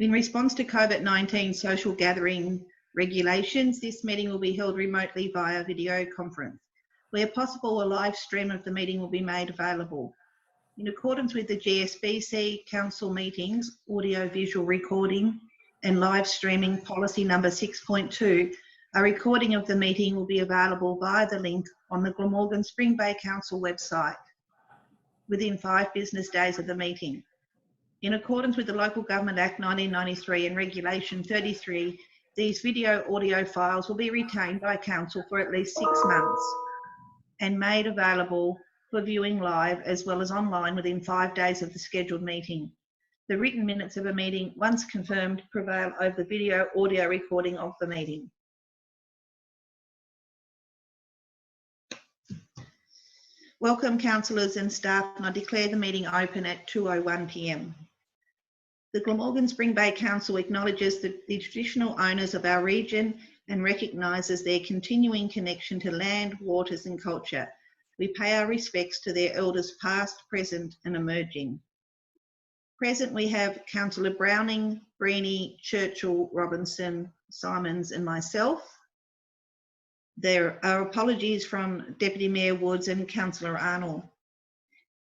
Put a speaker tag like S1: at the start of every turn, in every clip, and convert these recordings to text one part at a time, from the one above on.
S1: In response to COVID-19 social gathering regulations, this meeting will be held remotely via video conference. Where possible, a live stream of the meeting will be made available. In accordance with the GSBC Council Meetings, Audio Visual Recording and Live Streaming Policy number 6.2, a recording of the meeting will be available via the link on the Glamorgan Spring Bay Council website within 5 business days of the meeting. In accordance with the Local Government Act 1993 and Regulation 33, these video audio files will be retained by Council for at least 6 months and made available for viewing live as well as online within 5 days of the scheduled meeting. The written minutes of a meeting, once confirmed, prevail over the video audio recording of the meeting. Welcome councillors and staff, and I declare the meeting open at 2:01 p.m. The Glamorgan Spring Bay Council acknowledges the traditional owners of our region and recognises their continuing connection to land, waters and culture. We pay our respects to their elders past, present and emerging. Present we have Councillor Browning, Breeny, Churchill, Robinson, Simons and myself. There are apologies from Deputy Mayor Woods and Councillor Arnold.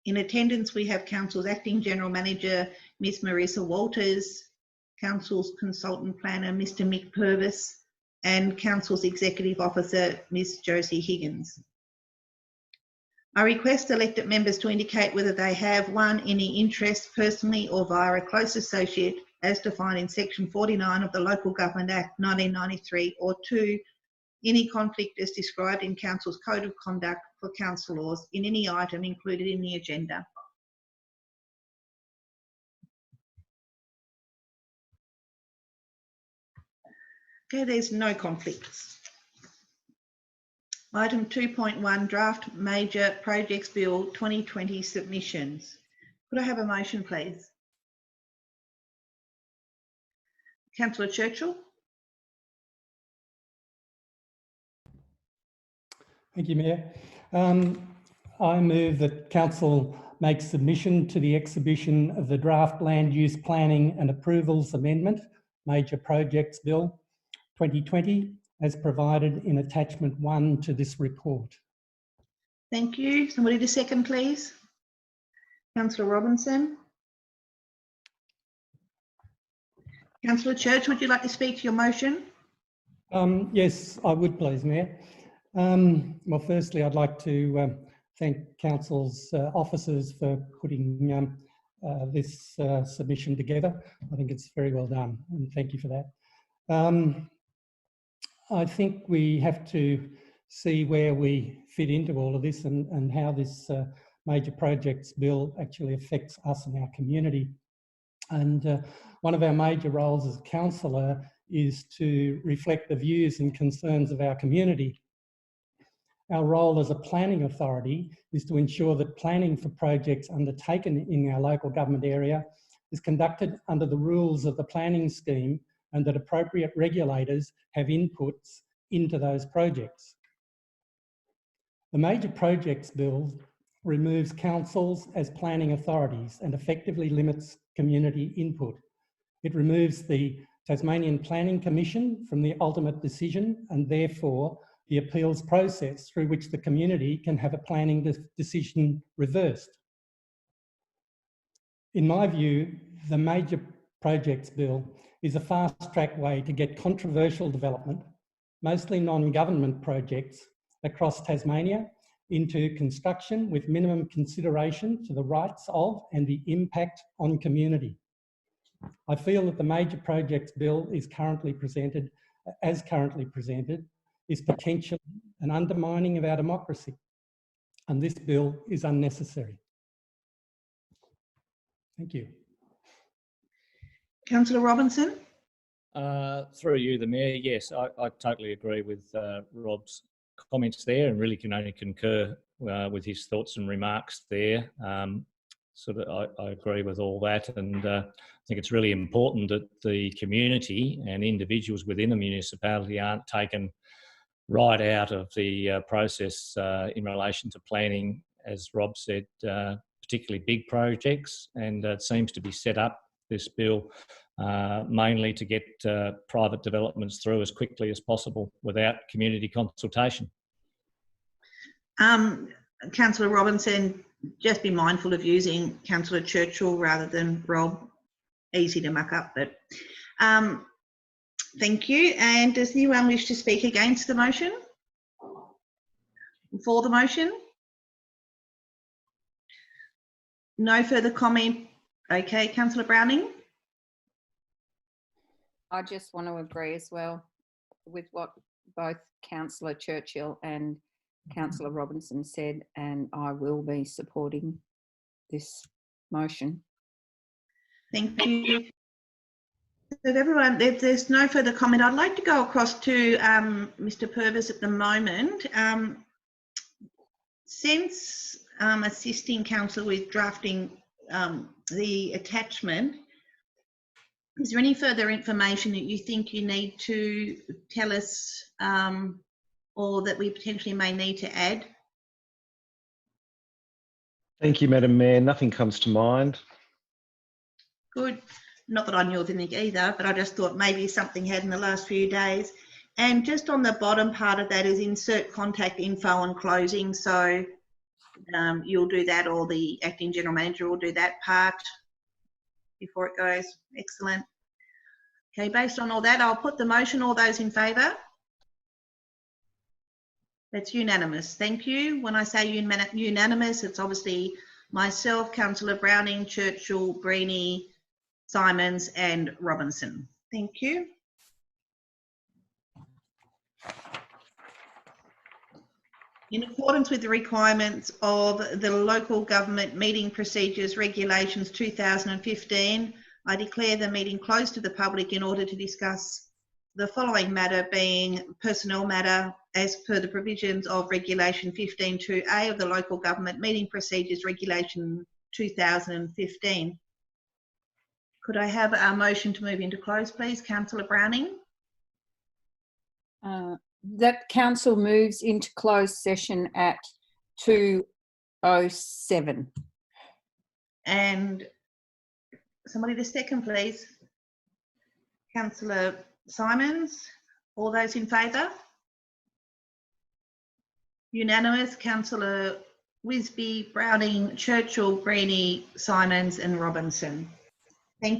S1: In attendance we have Council's Acting General Manager, Ms Marissa Walters, Council's Consultant Planner, Mr Mick Purvis, and Council's Executive Officer, Ms Josie Higgins. I request elected members to indicate whether they have 1, any interest personally or via a close associate as defined in section 49 of the Local Government Act 1993, or 2, any conflict as described in Council's Code of Conduct for councillors in any item included in the agenda. Okay, there's no conflicts. Item 2.1, Draft Major Projects Bill 2020 submissions. Could I have a motion, please? Councillor Churchill.
S2: Thank you, Mayor. I move that Council make submission to the exhibition of the Draft Land Use Planning and Approvals Amendment, Major Projects Bill 2020, as provided in Attachment 1 to this report.
S1: Thank you. Somebody to second, please. Councillor Robinson. Councillor Church, would you like to speak to your motion?
S2: Yes, I would please, Mayor. Well, firstly, I'd like to thank Council's officers for putting this submission together. I think it's very well done, and thank you for that. I think we have to see where we fit into all of this and how this Major Projects Bill actually affects us and our community. And one of our major roles as a councillor is to reflect the views and concerns of our community. Our role as a planning authority is to ensure that planning for projects undertaken in our local government area is conducted under the rules of the planning scheme and that appropriate regulators have inputs into those projects. The Major Projects Bill removes councils as planning authorities and effectively limits community input. It removes the Tasmanian Planning Commission from the ultimate decision and therefore the appeals process through which the community can have a planning decision reversed. In my view, the Major Projects Bill is a fast-track way to get controversial development, mostly non-government projects, across Tasmania into construction with minimum consideration to the rights of and the impact on community. I feel that the Major Projects Bill is currently presented, is potentially an undermining of our democracy, and this bill is unnecessary. Thank you.
S1: Councillor Robinson.
S3: Through you, the Mayor, yes, I totally agree with Rob's comments there and really can only concur with his thoughts and remarks there. I agree with all that, and I think it's really important that the community and individuals within a municipality aren't taken right out of the process in relation to planning, as Rob said, particularly big projects, and it seems to be set up this bill, mainly to get private developments through as quickly as possible without community consultation.
S1: Councillor Robinson, just be mindful of using Councillor Churchill rather than Rob. Easy to muck up, but thank you. And does anyone wish to speak against the motion? For the motion? No further comment. Okay, Councillor Browning?
S4: I just want to agree as well with what both Councillor Churchill and Councillor Robinson said, and I will be supporting this motion.
S1: Thank you. So everyone, if there's no further comment, I'd like to go across to Mr. Purvis at the moment. Since assisting council with drafting the attachment, is there any further information that you think you need to tell us or that we potentially may need to add?
S5: Thank you, Madam Mayor. Nothing comes to mind.
S1: Good. Not that I knew of anything either, but I just thought maybe something had in the last few days. And just on the bottom part of that is insert contact info on closing. So you'll do that, or the acting general manager will do that part before it goes. Excellent. Okay, based on all that, I'll put the motion. All those in favour? That's unanimous. Thank you. When I say unanimous, it's obviously myself, Councillor Browning, Churchill, Breeny, Simons and Robinson. Thank you. In accordance with the requirements of the Local Government Meeting Procedures Regulations 2015, I declare the meeting closed to the public in order to discuss the following matter, being personnel matter as per the provisions of Regulation 15.2A of the Local Government Meeting Procedures Regulation 2015. Could I have a motion to move into close, please? Councillor Browning.
S4: That council moves into closed session at 2:07.
S1: And somebody to second, please. Councillor Simons. All those in favour? Unanimous. Councillor Wisby, Browning, Churchill, Breeny, Simons and Robinson.